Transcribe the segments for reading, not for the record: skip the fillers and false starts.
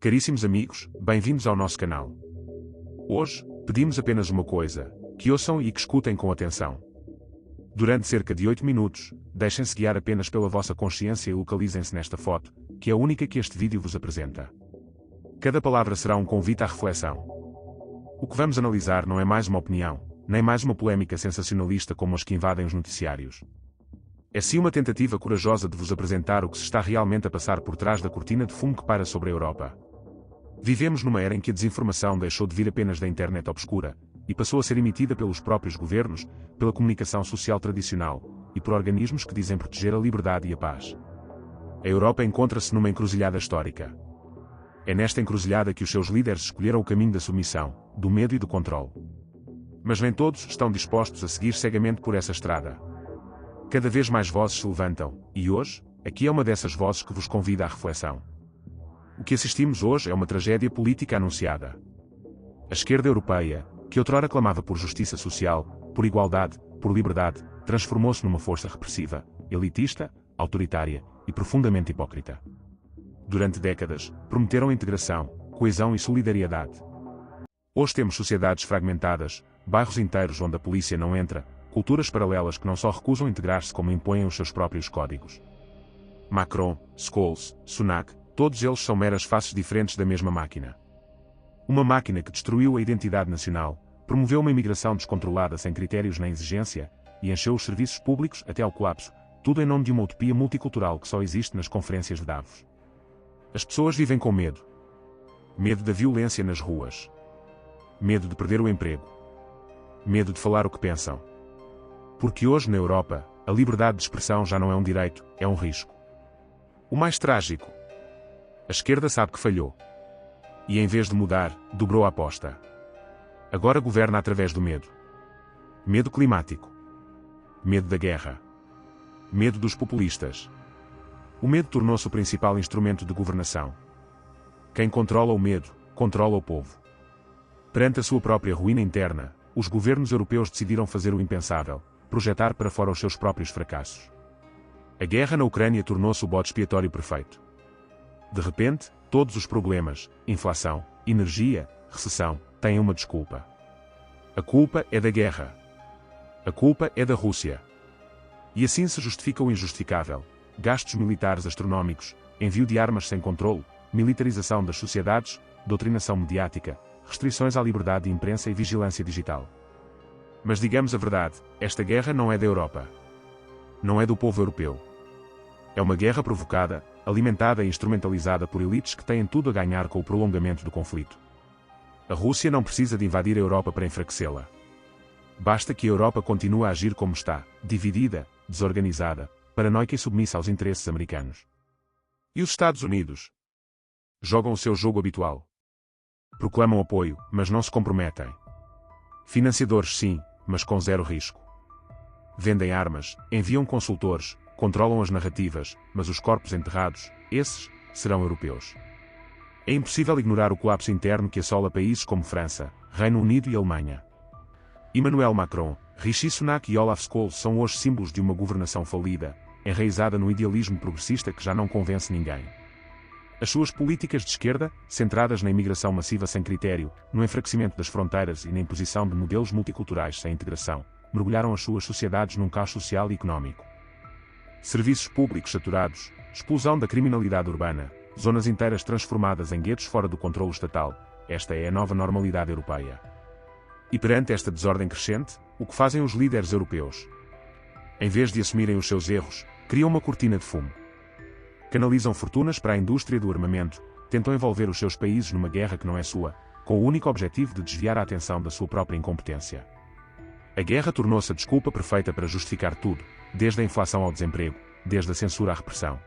Caríssimos amigos, bem-vindos ao nosso canal. Hoje, pedimos apenas uma coisa, que ouçam e que escutem com atenção. Durante cerca de 8 minutos, deixem-se guiar apenas pela vossa consciência e localizem-se nesta foto, que é a única que este vídeo vos apresenta. Cada palavra será um convite à reflexão. O que vamos analisar não é mais uma opinião, nem mais uma polémica sensacionalista como as que invadem os noticiários. É sim uma tentativa corajosa de vos apresentar o que se está realmente a passar por trás da cortina de fumo que paira sobre a Europa. Vivemos numa era em que a desinformação deixou de vir apenas da internet obscura, e passou a ser emitida pelos próprios governos, pela comunicação social tradicional, e por organismos que dizem proteger a liberdade e a paz. A Europa encontra-se numa encruzilhada histórica. É nesta encruzilhada que os seus líderes escolheram o caminho da submissão, do medo e do controle. Mas nem todos estão dispostos a seguir cegamente por essa estrada. Cada vez mais vozes se levantam, e hoje, aqui é uma dessas vozes que vos convida à reflexão. O que assistimos hoje é uma tragédia política anunciada. A esquerda europeia, que outrora clamava por justiça social, por igualdade, por liberdade, transformou-se numa força repressiva, elitista, autoritária e profundamente hipócrita. Durante décadas, prometeram integração, coesão e solidariedade. Hoje temos sociedades fragmentadas, bairros inteiros onde a polícia não entra, culturas paralelas que não só recusam integrar-se como impõem os seus próprios códigos. Macron, Scholz, Sunak, todos eles são meras faces diferentes da mesma máquina. Uma máquina que destruiu a identidade nacional, promoveu uma imigração descontrolada sem critérios nem exigência, e encheu os serviços públicos até ao colapso, tudo em nome de uma utopia multicultural que só existe nas conferências de Davos. As pessoas vivem com medo. Medo da violência nas ruas. Medo de perder o emprego. Medo de falar o que pensam. Porque hoje na Europa, a liberdade de expressão já não é um direito, é um risco. O mais trágico. A esquerda sabe que falhou. E em vez de mudar, dobrou a aposta. Agora governa através do medo. Medo climático. Medo da guerra. Medo dos populistas. O medo tornou-se o principal instrumento de governação. Quem controla o medo, controla o povo. Perante a sua própria ruína interna, os governos europeus decidiram fazer o impensável, projetar para fora os seus próprios fracassos. A guerra na Ucrânia tornou-se o bode expiatório perfeito. De repente, todos os problemas, inflação, energia, recessão, têm uma desculpa. A culpa é da guerra. A culpa é da Rússia. E assim se justifica o injustificável: gastos militares astronómicos, envio de armas sem controle, militarização das sociedades, doutrinação mediática, restrições à liberdade de imprensa e vigilância digital. Mas digamos a verdade, esta guerra não é da Europa. Não é do povo europeu. É uma guerra provocada, alimentada e instrumentalizada por elites que têm tudo a ganhar com o prolongamento do conflito. A Rússia não precisa de invadir a Europa para enfraquecê-la. Basta que a Europa continue a agir como está, dividida, desorganizada, paranoica e submissa aos interesses americanos. E os Estados Unidos? Jogam o seu jogo habitual. Proclamam apoio, mas não se comprometem. Financiadores sim, mas com zero risco. Vendem armas, enviam consultores, controlam as narrativas, mas os corpos enterrados, esses, serão europeus. É impossível ignorar o colapso interno que assola países como França, Reino Unido e Alemanha. Emmanuel Macron, Rishi Sunak e Olaf Scholz são hoje símbolos de uma governação falida, enraizada no idealismo progressista que já não convence ninguém. As suas políticas de esquerda, centradas na imigração massiva sem critério, no enfraquecimento das fronteiras e na imposição de modelos multiculturais sem integração, mergulharam as suas sociedades num caos social e económico. Serviços públicos saturados, explosão da criminalidade urbana, zonas inteiras transformadas em guetos fora do controlo estatal, esta é a nova normalidade europeia. E perante esta desordem crescente, o que fazem os líderes europeus? Em vez de assumirem os seus erros, criam uma cortina de fumo. Canalizam fortunas para a indústria do armamento, tentam envolver os seus países numa guerra que não é sua, com o único objetivo de desviar a atenção da sua própria incompetência. A guerra tornou-se a desculpa perfeita para justificar tudo, desde a inflação ao desemprego, desde a censura à repressão.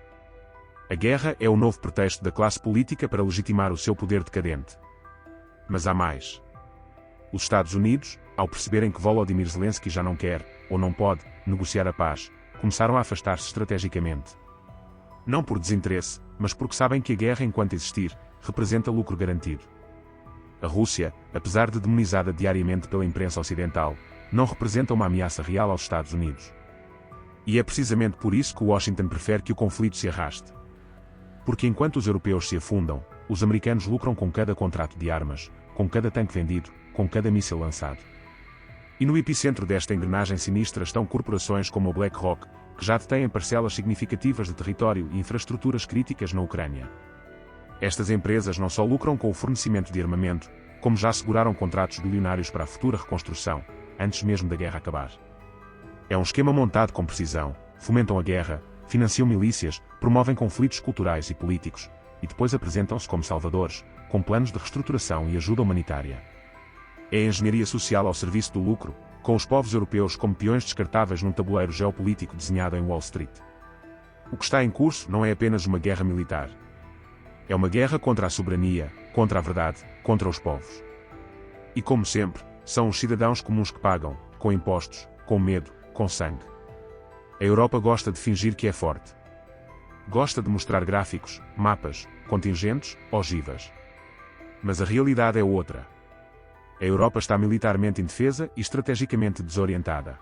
A guerra é o novo pretexto da classe política para legitimar o seu poder decadente. Mas há mais. Os Estados Unidos, ao perceberem que Volodymyr Zelensky já não quer, ou não pode, negociar a paz, começaram a afastar-se estrategicamente. Não por desinteresse, mas porque sabem que a guerra, enquanto existir, representa lucro garantido. A Rússia, apesar de demonizada diariamente pela imprensa ocidental, não representa uma ameaça real aos Estados Unidos. E é precisamente por isso que Washington prefere que o conflito se arraste. Porque enquanto os europeus se afundam, os americanos lucram com cada contrato de armas, com cada tanque vendido, com cada míssil lançado. E no epicentro desta engrenagem sinistra estão corporações como a BlackRock, que já detêm parcelas significativas de território e infraestruturas críticas na Ucrânia. Estas empresas não só lucram com o fornecimento de armamento, como já asseguraram contratos bilionários para a futura reconstrução, antes mesmo da guerra acabar. É um esquema montado com precisão, fomentam a guerra, financiam milícias, promovem conflitos culturais e políticos, e depois apresentam-se como salvadores, com planos de reestruturação e ajuda humanitária. É a engenharia social ao serviço do lucro, com os povos europeus como peões descartáveis num tabuleiro geopolítico desenhado em Wall Street. O que está em curso não é apenas uma guerra militar. É uma guerra contra a soberania, contra a verdade, contra os povos. E como sempre, são os cidadãos comuns que pagam, com impostos, com medo, com sangue. A Europa gosta de fingir que é forte. Gosta de mostrar gráficos, mapas, contingentes, ogivas. Mas a realidade é outra. A Europa está militarmente indefesa e estrategicamente desorientada.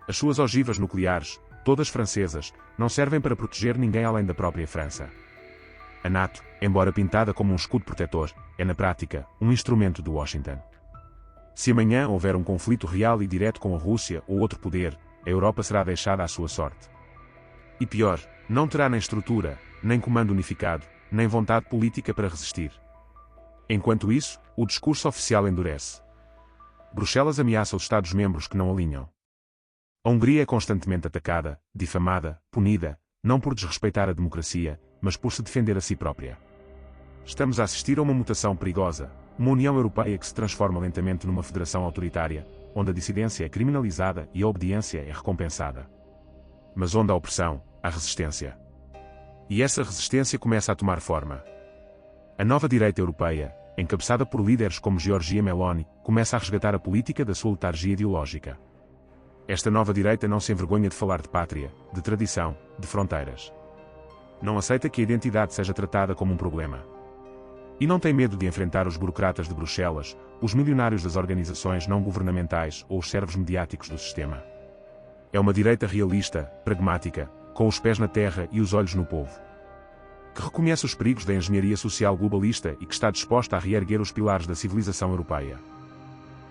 As suas ogivas nucleares, todas francesas, não servem para proteger ninguém além da própria França. A NATO, embora pintada como um escudo protetor, é na prática um instrumento de Washington. Se amanhã houver um conflito real e direto com a Rússia ou outro poder, a Europa será deixada à sua sorte. E pior, não terá nem estrutura, nem comando unificado, nem vontade política para resistir. Enquanto isso, o discurso oficial endurece. Bruxelas ameaça os Estados-membros que não alinham. A Hungria é constantemente atacada, difamada, punida, não por desrespeitar a democracia, mas por se defender a si própria. Estamos a assistir a uma mutação perigosa, uma União Europeia que se transforma lentamente numa federação autoritária, onde a dissidência é criminalizada e a obediência é recompensada. Mas onde há opressão, há resistência. E essa resistência começa a tomar forma. A nova direita europeia, encabeçada por líderes como Giorgia Meloni, começa a resgatar a política da sua letargia ideológica. Esta nova direita não se envergonha de falar de pátria, de tradição, de fronteiras. Não aceita que a identidade seja tratada como um problema. E não tem medo de enfrentar os burocratas de Bruxelas, os milionários das organizações não governamentais ou os servos mediáticos do sistema. É uma direita realista, pragmática, com os pés na terra e os olhos no povo. Que reconhece os perigos da engenharia social globalista e que está disposta a reerguer os pilares da civilização europeia.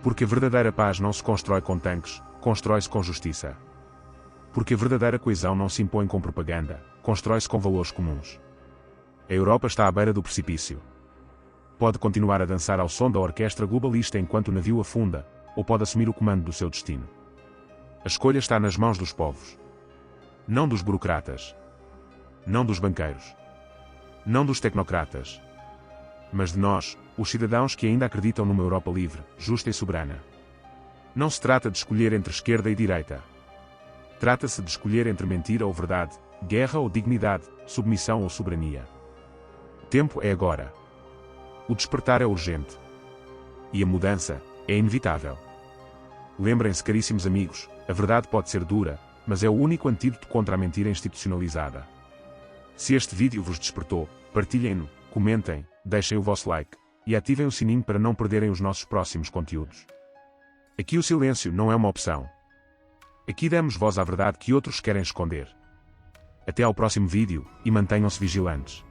Porque a verdadeira paz não se constrói com tanques, constrói-se com justiça. Porque a verdadeira coesão não se impõe com propaganda, constrói-se com valores comuns. A Europa está à beira do precipício. Pode continuar a dançar ao som da orquestra globalista enquanto o navio afunda, ou pode assumir o comando do seu destino. A escolha está nas mãos dos povos. Não dos burocratas. Não dos banqueiros. Não dos tecnocratas. Mas de nós, os cidadãos que ainda acreditam numa Europa livre, justa e soberana. Não se trata de escolher entre esquerda e direita. Trata-se de escolher entre mentira ou verdade, guerra ou dignidade, submissão ou soberania. O tempo é agora. O despertar é urgente. E a mudança é inevitável. Lembrem-se, caríssimos amigos, a verdade pode ser dura, mas é o único antídoto contra a mentira institucionalizada. Se este vídeo vos despertou, partilhem-no, comentem, deixem o vosso like, e ativem o sininho para não perderem os nossos próximos conteúdos. Aqui o silêncio não é uma opção. Aqui damos voz à verdade que outros querem esconder. Até ao próximo vídeo, e mantenham-se vigilantes.